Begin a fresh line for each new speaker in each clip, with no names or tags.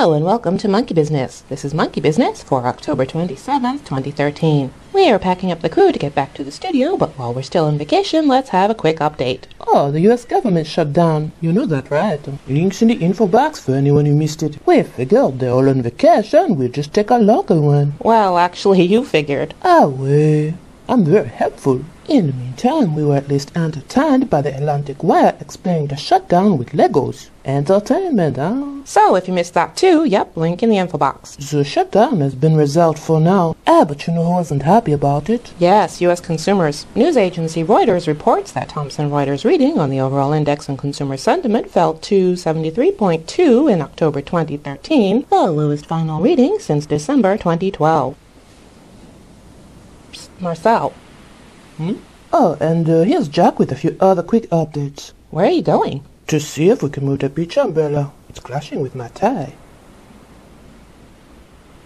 Hello and welcome to Monkey Business. This is Monkey Business for October 27th, 2013. We are packing up the crew to get back to the studio, but while we're still on vacation, let's have a quick update.
Oh, the US government shut down. You know that, right? Links in the info box for anyone who missed it. We figured they're all on vacation, we'll just take a local one.
Well, actually, you figured.
Ah, well, I'm very helpful. In the meantime, we were at least entertained by the Atlantic Wire explaining the shutdown with Legos. Entertainment, huh?
So, if you missed that too, yep, link in the info box.
The shutdown has been resolved for now. But you know who wasn't happy about it?
Yes, U.S. consumers. News agency Reuters reports that Thomson Reuters reading on the overall index on consumer sentiment fell to 73.2 in October 2013, the lowest final reading since December 2012. Psst, Marcel.
Oh, and here's Jack with a few other quick updates.
Where are you going?
To see if we can move the beach umbrella. It's clashing with my tie.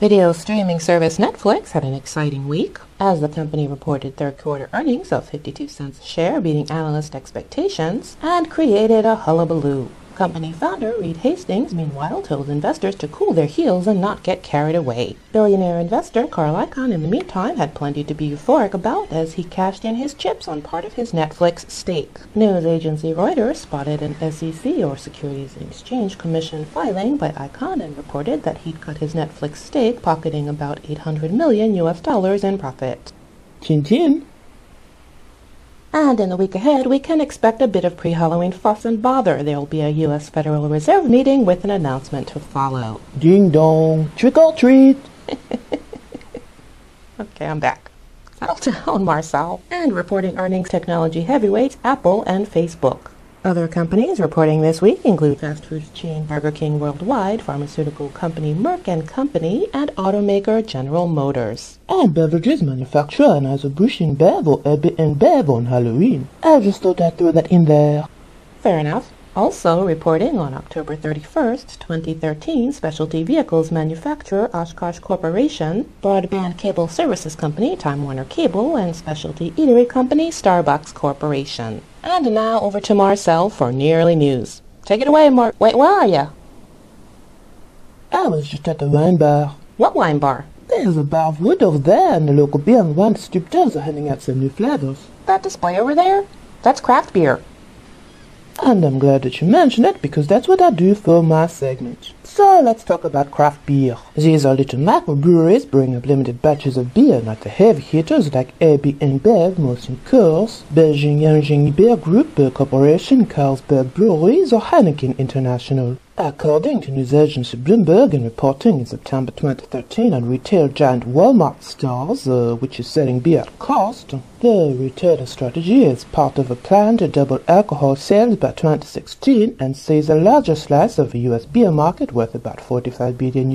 Video streaming service Netflix had an exciting week, as the company reported third-quarter earnings of 52 cents a share, beating analyst expectations, and created a hullabaloo. Company founder Reed Hastings, meanwhile, told investors to cool their heels and not get carried away. Billionaire investor Carl Icahn, in the meantime, had plenty to be euphoric about as he cashed in his chips on part of his Netflix stake. News agency Reuters spotted an SEC, or Securities and Exchange Commission, filing by Icahn and reported that he'd cut his Netflix stake, pocketing about $800 million in profit.
Chin chin.
And in the week ahead, we can expect a bit of pre-Halloween fuss and bother. There will be a U.S. Federal Reserve meeting with an announcement to follow.
Ding dong. Trick or treat.
Okay, I'm back. Settle down, Marcel. And reporting earnings, technology heavyweights Apple and Facebook. Other companies reporting this week include fast food chain Burger King Worldwide, pharmaceutical company Merck & Company, and automaker General Motors.
And beverages manufacturer Anheuser-Busch InBev or InBev on Halloween. I just thought I'd throw that in there.
Fair enough. Also reporting on October 31st, 2013, specialty vehicles manufacturer Oshkosh Corporation, broadband cable services company Time Warner Cable, and specialty eatery company Starbucks Corporation. And now over to Marcel for Nearly News. Take it away, Wait, where are you?
I was just at the wine bar.
What wine bar?
There's a bar of wood over there, and the local beer and wine distributors are handing out some new flavors.
That display over there? That's craft beer.
And I'm glad that you mentioned it, because that's what I do for my segment. So let's talk about craft beer. These are little microbreweries brewing up limited batches of beer, not the heavy hitters like AB InBev, Molson Coors, Belgian Yanging Beer Group, Corporation, Carlsberg Breweries, or Heineken International. According to news agency Bloomberg, in reporting in September 2013 on retail giant Wal-Mart stores, which is selling beer at cost, the retailer strategy is part of a plan to double alcohol sales by 2016 and seize a larger slice of the U.S. beer market worth about $45 billion.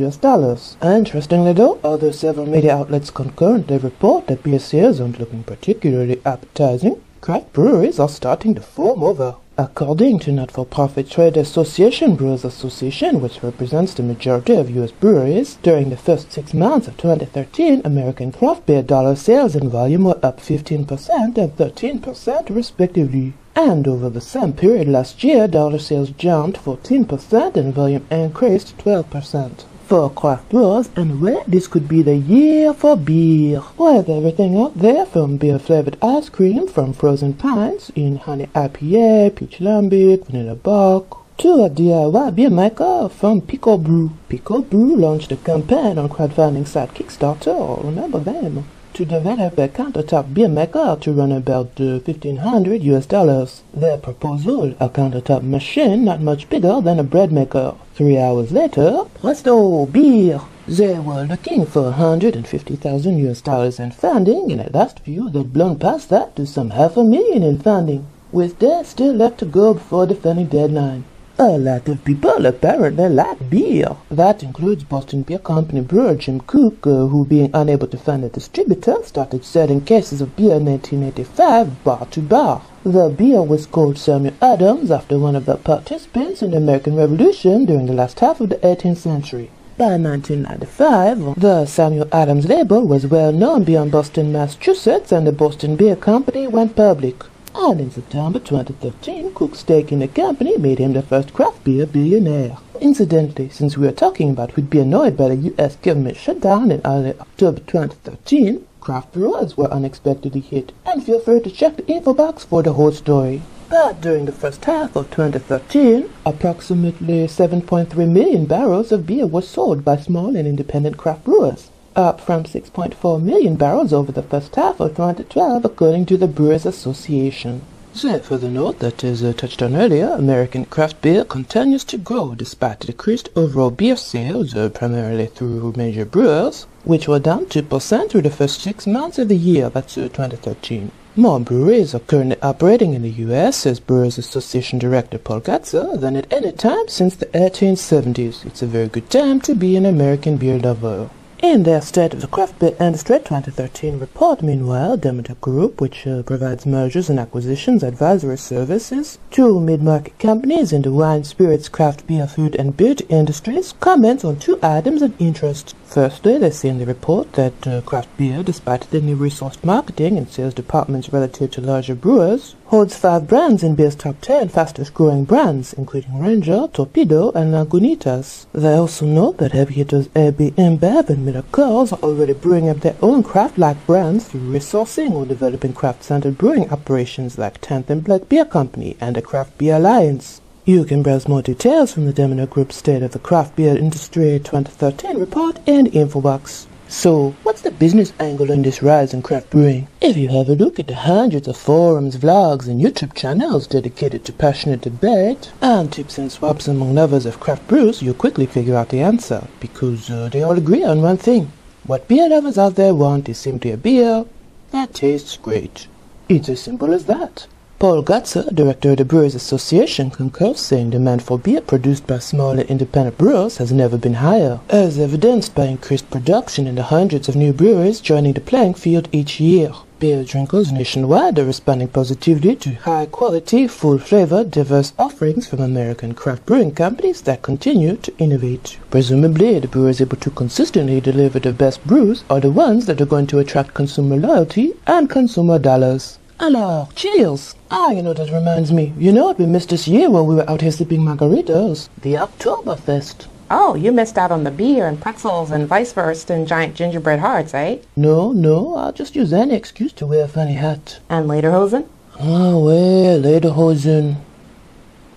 Interestingly though, although several media outlets concurrently report that beer sales aren't looking particularly appetizing, craft breweries are starting to form over. According to not-for-profit trade association Brewers Association, which represents the majority of U.S. breweries, during the first 6 months of 2013, American craft beer dollar sales and volume were up 15% and 13% respectively. And over the same period last year, dollar sales jumped 14% and volume increased 12%. For craft brewers, anyway, this could be the year for beer. With everything out there from beer-flavored ice cream from frozen pints in honey IPA, peach lambic, vanilla bock, to a DIY beer maker from Pico Brew. Pico Brew launched a campaign on crowdfunding site Kickstarter, remember them, to develop a countertop beer maker to run about $1,500 US. Their proposal, a countertop machine not much bigger than a bread maker. 3 hours later, presto, beer! They were looking for $150,000 US in funding, and at last view they'd blown past that to some $500,000 in funding, with days still left to go before the funding deadline. A lot of people apparently like beer. That includes Boston Beer Company brewer Jim Koch, who, being unable to find a distributor, started selling cases of beer in 1985 bar to bar. The beer was called Samuel Adams after one of the participants in the American Revolution during the last half of the 18th century. By 1995, the Samuel Adams label was well known beyond Boston, Massachusetts, and the Boston Beer Company went public. And in September 2013, Cook's stake in the company made him the first craft beer billionaire. Incidentally, since we are talking about who'd be annoyed by the U.S. government shutdown in early October 2013, craft brewers were unexpectedly hit, and feel free to check the info box for the whole story. But during the first half of 2013, approximately 7.3 million barrels of beer were sold by small and independent craft brewers, up from 6.4 million barrels over the first half of 2012, according to the Brewers Association. So, further note that, as touched on earlier, American craft beer continues to grow despite decreased overall beer sales, primarily through major brewers, which were down 2% through the first 6 months of the year, that's 2013. More breweries are currently operating in the U.S., says Brewers Association Director Paul Gatzer, than at any time since the 1870s. It's a very good time to be an American beer lover. In their State of the Craft Beer Industry 2013 report, meanwhile, Demeter Group, which provides mergers and acquisitions advisory services to mid-market companies in the wine, spirits, craft beer, food, and beauty industries, comments on 2 items of interest. Firstly, they say in the report that craft beer, despite thinly resourced marketing and sales departments relative to larger brewers, holds 5 brands in beer's top 10 fastest-growing brands, including Ranger, Torpedo, and Lagunitas. They also note that heavy hitters AB InBev and Miller Coors are already brewing up their own craft-like brands through resourcing or developing craft-centered brewing operations like 10th and Black Beer Company and the Craft Beer Alliance. You can browse more details from the Demeter Group State of the Craft Beer Industry 2013 report and info box. So, what's the business angle on this rise in craft brewing? If you have a look at the hundreds of forums, vlogs, and YouTube channels dedicated to passionate debate and tips and swaps among lovers of craft brews, you'll quickly figure out the answer, because they all agree on one thing. What beer lovers out there want is simply a beer that tastes great. It's as simple as that. Paul Gatzer, director of the Brewers Association, concurs, saying demand for beer produced by small and independent brewers has never been higher, as evidenced by increased production and the hundreds of new breweries joining the playing field each year. Beer drinkers nationwide are responding positively to high-quality, full-flavored, diverse offerings from American craft brewing companies that continue to innovate. Presumably, the brewers able to consistently deliver the best brews are the ones that are going to attract consumer loyalty and consumer dollars. Alors, cheers! You know, that reminds me. You know what we missed this year when we were out here sipping margaritas? The Oktoberfest.
Oh, you missed out on the beer and pretzels and vice versa and giant gingerbread hearts, eh?
No, I'll just use any excuse to wear a funny hat.
And lederhosen?
Oh, well, lederhosen.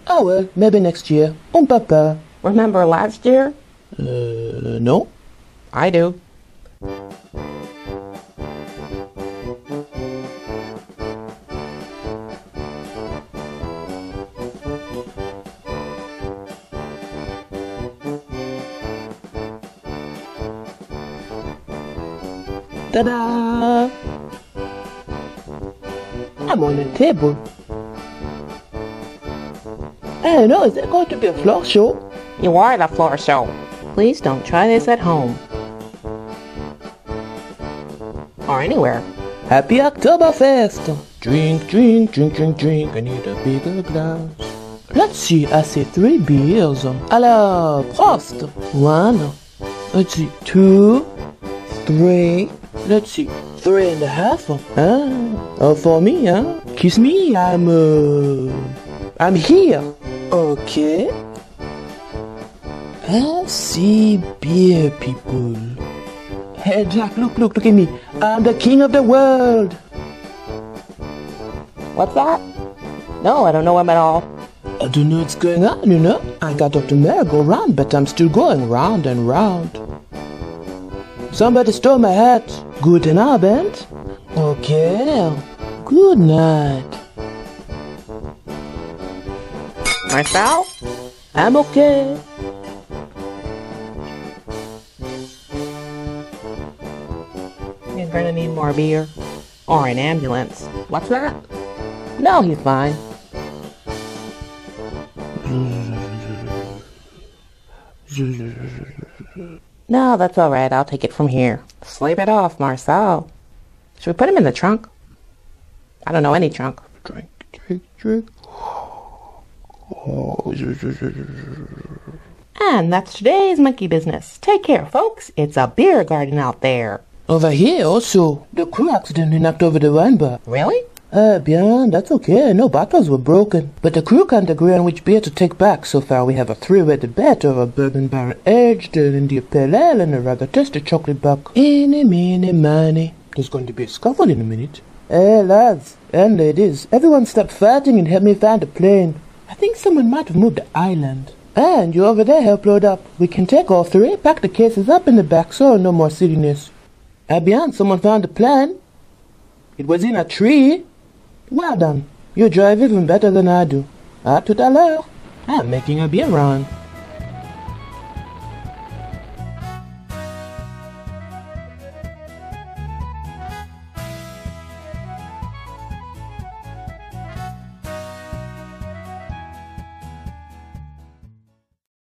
Oh, well, maybe next year. Papa.
Remember last year?
No.
I do.
Ta-da! I'm on the table. Hey, no, is there going to be a floor show?
You are the floor show. Please don't try this at home. Or anywhere.
Happy Oktoberfest! Drink, drink, drink, drink, drink. I need a bigger glass. Let's see, I see 3 beers. Alors, Prost! 1, let's see, 2, 3, let's see, 3.5. Oh, for me, huh? Kiss me, I'm here. Okay. I see beer, people. Hey, Jack, look at me. I'm the king of the world.
What's that? No, I don't know him at all.
I don't know what's going on, you know. I got off the merry-go-round, but I'm still going round and round. Somebody stole my hat. Guten Abend. Okay. Good night.
Marcel?
I'm okay.
He's gonna need more beer. Or an ambulance. What's that? No, he's fine. No, that's alright. I'll take it from here. Sleep it off, Marcel. Should we put him in the trunk? I don't know any trunk.
Drink, drink, drink.
And that's today's monkey business. Take care, folks. It's a beer garden out there.
Over here also, the crew accidentally knocked over the wine bar.
Really?
Bien, that's okay. No bottles were broken. But the crew can't agree on which beer to take back. So far we have a three-way debate over bourbon barrel aged, an India Pale Ale, and a rather tasty chocolate buck. Eeny, meeny, miny. There's going to be a scuffle in a minute. Hey, lads and ladies, everyone stop fighting and help me find a plane. I think someone might have moved the island. And you over there help load up. We can take all three, pack the cases up in the back, so no more silliness. Bien, someone found a plane. It was in a tree. Well done. You drive even better than I do. À tout à l'heure. I'm making a beer run.